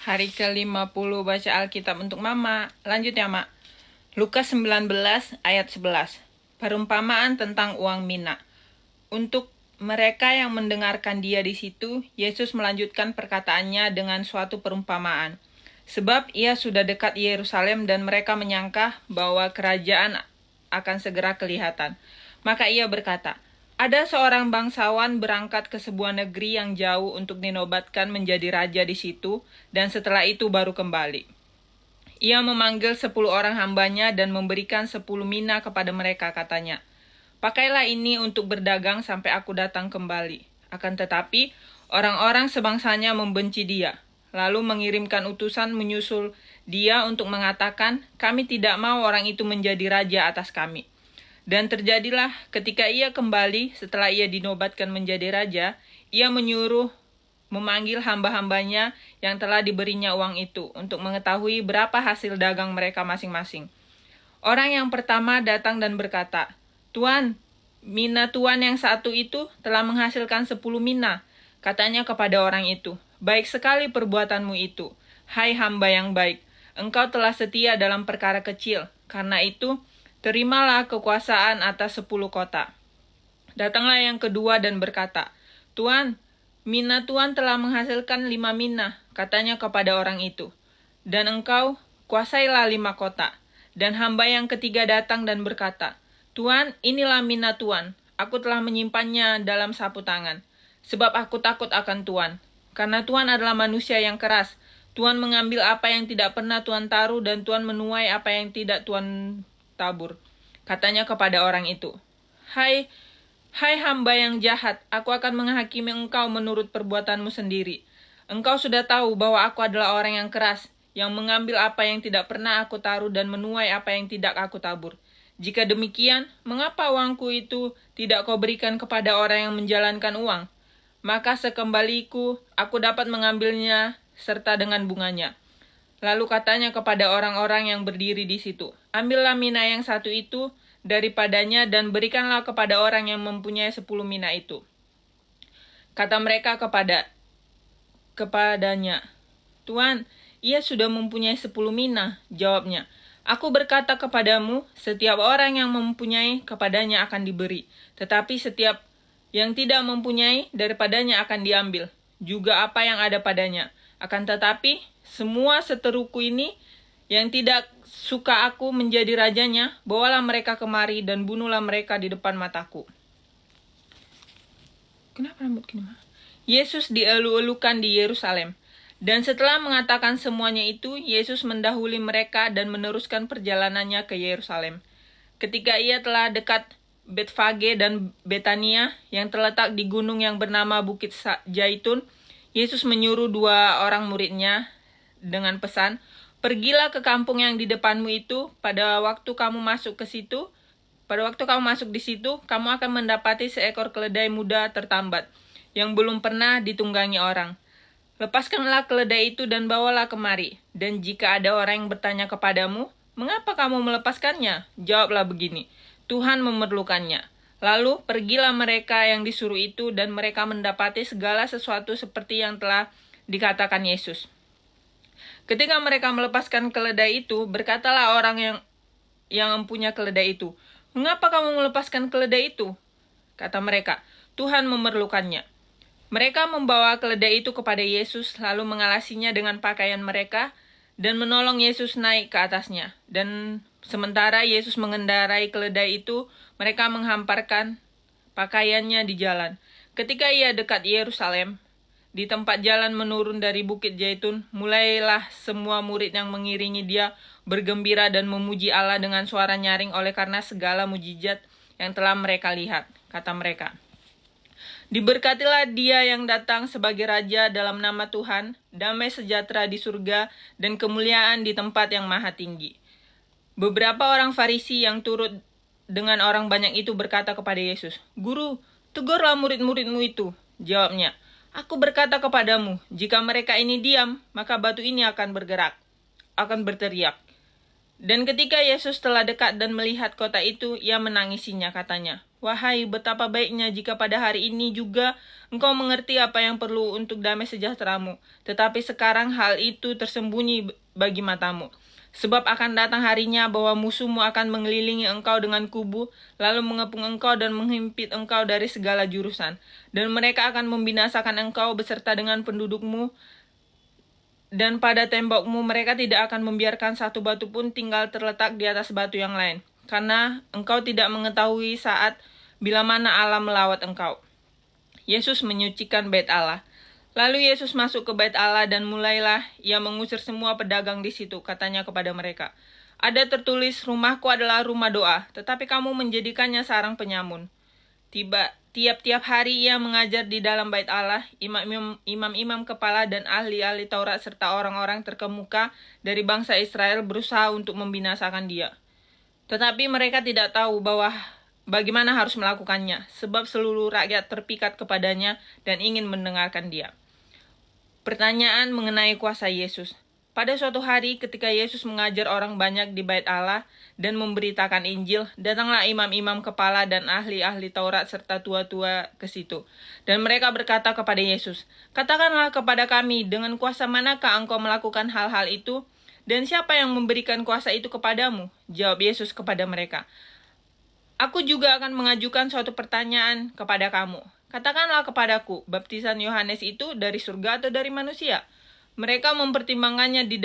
Hari ke-50 baca Alkitab untuk Mama. Lanjut ya, Mak. Lukas 19 ayat 11. Perumpamaan tentang uang mina. Untuk mereka yang mendengarkan dia di situ, Yesus melanjutkan perkataannya dengan suatu perumpamaan. Sebab ia sudah dekat Yerusalem dan mereka menyangka bahwa kerajaan akan segera kelihatan. Maka ia berkata, ada seorang bangsawan berangkat ke sebuah negeri yang jauh untuk dinobatkan menjadi raja di situ, dan setelah itu baru kembali. Ia memanggil 10 orang hambanya dan memberikan 10 mina kepada mereka, katanya, pakailah ini untuk berdagang sampai aku datang kembali. Akan tetapi, orang-orang sebangsanya membenci dia, lalu mengirimkan utusan menyusul dia untuk mengatakan, kami tidak mau orang itu menjadi raja atas kami. Dan terjadilah ketika ia kembali setelah ia dinobatkan menjadi raja, ia menyuruh memanggil hamba-hambanya yang telah diberinya uang itu untuk mengetahui berapa hasil dagang mereka masing-masing. Orang yang pertama datang dan berkata, Tuan, mina tuan yang satu itu telah menghasilkan 10 mina. Katanya kepada orang itu, baik sekali perbuatanmu itu, hai hamba yang baik. Engkau telah setia dalam perkara kecil, karena itu terimalah kekuasaan atas 10 kota. Datanglah yang kedua dan berkata, Tuan, mina tuan telah menghasilkan 5 mina, katanya kepada orang itu. Dan engkau kuasailah 5 kota. Dan hamba yang ketiga datang dan berkata, Tuan, inilah mina tuan. Aku telah menyimpannya dalam sapu tangan. Sebab aku takut akan Tuan. Karena Tuan adalah manusia yang keras. Tuan mengambil apa yang tidak pernah Tuan taruh dan Tuan menuai apa yang tidak Tuan tabur. Katanya kepada orang itu, Hai hamba yang jahat, aku akan menghakimi engkau menurut perbuatanmu sendiri. Engkau sudah tahu bahwa aku adalah orang yang keras, yang mengambil apa yang tidak pernah aku taruh dan menuai apa yang tidak aku tabur. Jika demikian, mengapa uangku itu tidak kau berikan kepada orang yang menjalankan uang? Maka sekembaliku, aku dapat mengambilnya serta dengan bunganya. Lalu katanya kepada orang-orang yang berdiri di situ, ambillah mina yang satu itu daripadanya dan berikanlah kepada orang yang mempunyai 10 mina itu. Kata mereka kepadanya, Tuan, ia sudah mempunyai 10 mina, jawabnya. Aku berkata kepadamu, setiap orang yang mempunyai kepadanya akan diberi, tetapi setiap yang tidak mempunyai daripadanya akan diambil, juga apa yang ada padanya. Akan tetapi, semua seteruku ini yang tidak suka aku menjadi rajanya, bawalah mereka kemari dan bunuhlah mereka di depan mataku. Kenapa rambut gini, Ma? Yesus dielu-elukan di Yerusalem. Dan setelah mengatakan semuanya itu, Yesus mendahului mereka dan meneruskan perjalanannya ke Yerusalem. Ketika ia telah dekat Betfage dan Betania yang terletak di gunung yang bernama Bukit Zaitun, Yesus menyuruh 2 orang muridnya dengan pesan, pergilah ke kampung yang di depanmu itu, pada waktu kamu masuk di situ, kamu akan mendapati seekor keledai muda tertambat, yang belum pernah ditunggangi orang. Lepaskanlah keledai itu dan bawalah kemari. Dan jika ada orang yang bertanya kepadamu, mengapa kamu melepaskannya? Jawablah begini, Tuhan memerlukannya. Lalu pergilah mereka yang disuruh itu dan mereka mendapati segala sesuatu seperti yang telah dikatakan Yesus. Ketika mereka melepaskan keledai itu, berkatalah orang yang mempunyai keledai itu, mengapa kamu melepaskan keledai itu? Kata mereka, Tuhan memerlukannya. Mereka membawa keledai itu kepada Yesus, lalu mengalasinya dengan pakaian mereka, dan menolong Yesus naik ke atasnya. Dan sementara Yesus mengendarai keledai itu, mereka menghamparkan pakaiannya di jalan. Ketika ia dekat Yerusalem, di tempat jalan menurun dari Bukit Zaitun, mulailah semua murid yang mengiringi dia bergembira dan memuji Allah dengan suara nyaring oleh karena segala mujizat yang telah mereka lihat. Kata mereka, diberkatilah dia yang datang sebagai raja dalam nama Tuhan, damai sejahtera di surga dan kemuliaan di tempat yang maha tinggi. Beberapa orang Farisi yang turut dengan orang banyak itu berkata kepada Yesus, Guru, tegurlah murid-muridmu itu. Jawabnya, Aku berkata kepadamu, jika mereka ini diam, maka batu ini akan berteriak. Dan ketika Yesus telah dekat dan melihat kota itu, ia menangisinya, katanya, "Wahai, betapa baiknya jika pada hari ini juga engkau mengerti apa yang perlu untuk damai sejahteramu. Tetapi sekarang hal itu tersembunyi bagi matamu. Sebab akan datang harinya bahwa musuhmu akan mengelilingi engkau dengan kubu, lalu mengepung engkau dan menghimpit engkau dari segala jurusan. Dan mereka akan membinasakan engkau beserta dengan pendudukmu, dan pada tembokmu mereka tidak akan membiarkan satu batu pun tinggal terletak di atas batu yang lain. Karena engkau tidak mengetahui saat bila mana Allah melawat engkau." Yesus menyucikan bait Allah. Lalu Yesus masuk ke bait Allah dan mulailah ia mengusir semua pedagang di situ. Katanya kepada mereka, "Ada tertulis, rumahku adalah rumah doa, tetapi kamu menjadikannya sarang penyamun." Tiap-tiap hari ia mengajar di dalam bait Allah. Imam-imam kepala dan ahli-ahli Taurat serta orang-orang terkemuka dari bangsa Israel berusaha untuk membinasakan dia. Tetapi mereka tidak tahu bagaimana harus melakukannya, sebab seluruh rakyat terpikat kepadanya dan ingin mendengarkan dia. Pertanyaan mengenai kuasa Yesus. Pada suatu hari ketika Yesus mengajar orang banyak di bait Allah dan memberitakan Injil, datanglah imam-imam kepala dan ahli-ahli Taurat serta tua-tua ke situ. Dan mereka berkata kepada Yesus, "Katakanlah kepada kami, dengan kuasa manakah engkau melakukan hal-hal itu? Dan siapa yang memberikan kuasa itu kepadamu?" Jawab Yesus kepada mereka, "Aku juga akan mengajukan suatu pertanyaan kepada kamu. Katakanlah kepadaku, baptisan Yohanes itu dari surga atau dari manusia?" Mereka mempertimbangkannya di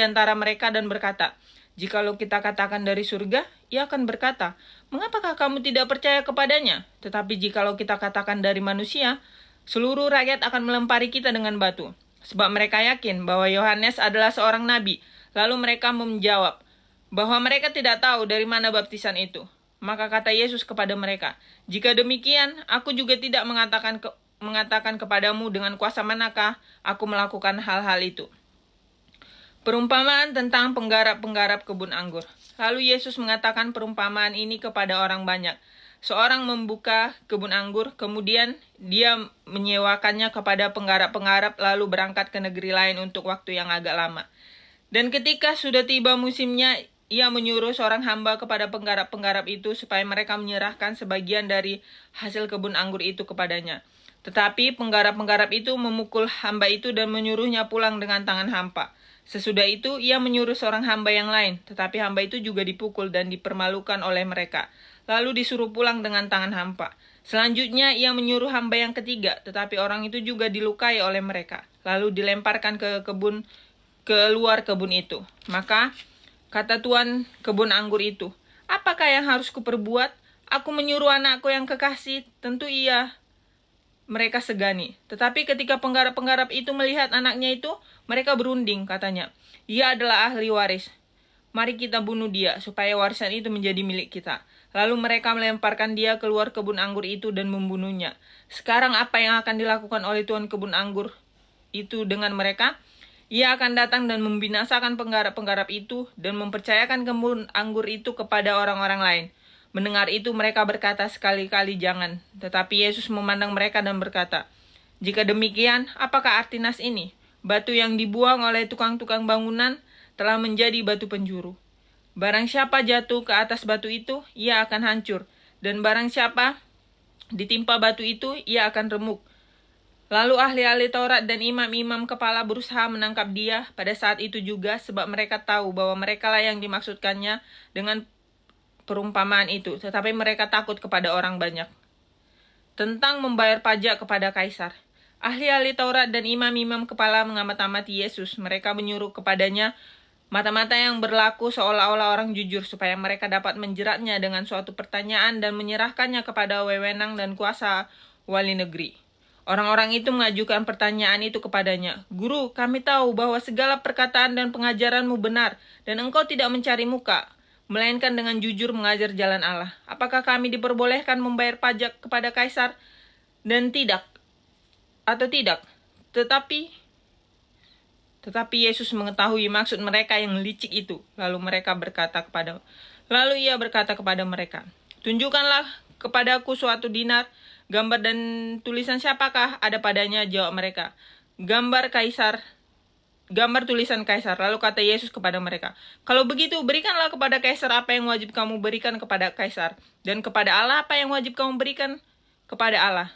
antara mereka dan berkata, "Jikalau kita katakan dari surga, ia akan berkata, 'Mengapakah kamu tidak percaya kepadanya?' Tetapi jikalau kita katakan dari manusia, seluruh rakyat akan melempari kita dengan batu. Sebab mereka yakin bahwa Yohanes adalah seorang nabi." Lalu mereka menjawab bahwa mereka tidak tahu dari mana baptisan itu. Maka kata Yesus kepada mereka, "Jika demikian, aku juga tidak mengatakan kepadamu dengan kuasa manakah aku melakukan hal-hal itu." Perumpamaan tentang penggarap-penggarap kebun anggur. Lalu Yesus mengatakan perumpamaan ini kepada orang banyak. Seorang membuka kebun anggur, kemudian dia menyewakannya kepada penggarap-penggarap lalu berangkat ke negeri lain untuk waktu yang agak lama. Dan ketika sudah tiba musimnya, ia menyuruh seorang hamba kepada penggarap-penggarap itu supaya mereka menyerahkan sebagian dari hasil kebun anggur itu kepadanya. Tetapi penggarap-penggarap itu memukul hamba itu dan menyuruhnya pulang dengan tangan hampa. Sesudah itu ia menyuruh seorang hamba yang lain, tetapi hamba itu juga dipukul dan dipermalukan oleh mereka. Lalu disuruh pulang dengan tangan hampa. Selanjutnya ia menyuruh hamba yang ketiga, tetapi orang itu juga dilukai oleh mereka. Lalu dilemparkan ke luar kebun itu. Maka kata tuan kebun anggur itu, "Apakah yang harus kuperbuat? Aku menyuruh anakku yang kekasih, tentu ia." Mereka segani. Tetapi ketika penggarap-penggarap itu melihat anaknya itu, mereka berunding, katanya, "Ia adalah ahli waris. Mari kita bunuh dia, supaya warisan itu menjadi milik kita." Lalu mereka melemparkan dia keluar kebun anggur itu dan membunuhnya. Sekarang apa yang akan dilakukan oleh tuan kebun anggur itu dengan mereka? Ia akan datang dan membinasakan penggarap-penggarap itu dan mempercayakan kebun anggur itu kepada orang-orang lain. Mendengar itu mereka berkata, "Sekali-kali jangan." Tetapi Yesus memandang mereka dan berkata, "Jika demikian, apakah arti nas ini? Batu yang dibuang oleh tukang-tukang bangunan telah menjadi batu penjuru. Barang siapa jatuh ke atas batu itu, ia akan hancur. Dan barang siapa ditimpa batu itu, ia akan remuk." Lalu ahli-ahli Taurat dan imam-imam kepala berusaha menangkap dia pada saat itu juga, sebab mereka tahu bahwa merekalah yang dimaksudkannya dengan perumpamaan itu, tetapi mereka takut kepada orang banyak. Tentang membayar pajak kepada kaisar. Ahli-ahli Taurat dan imam-imam kepala mengamat-amati Yesus. Mereka menyuruh kepadanya mata-mata yang berlaku seolah-olah orang jujur, supaya mereka dapat menjeratnya dengan suatu pertanyaan dan menyerahkannya kepada wewenang dan kuasa wali negeri. Orang-orang itu mengajukan pertanyaan itu kepadanya, "Guru, kami tahu bahwa segala perkataan dan pengajaranmu benar, dan engkau tidak mencari muka, melainkan dengan jujur mengajar jalan Allah. Apakah kami diperbolehkan membayar pajak kepada kaisar dan tidak? Tetapi Yesus mengetahui maksud mereka yang licik itu. Lalu ia berkata kepada mereka, "Tunjukkanlah kepadaku suatu dinar, gambar dan tulisan siapakah ada padanya?" Jawab mereka, "Gambar kaisar." gambar tulisan kaisar. Lalu kata Yesus kepada mereka, kalau begitu berikanlah kepada kaisar apa yang wajib kamu berikan kepada kaisar, dan kepada Allah apa yang wajib kamu berikan kepada Allah.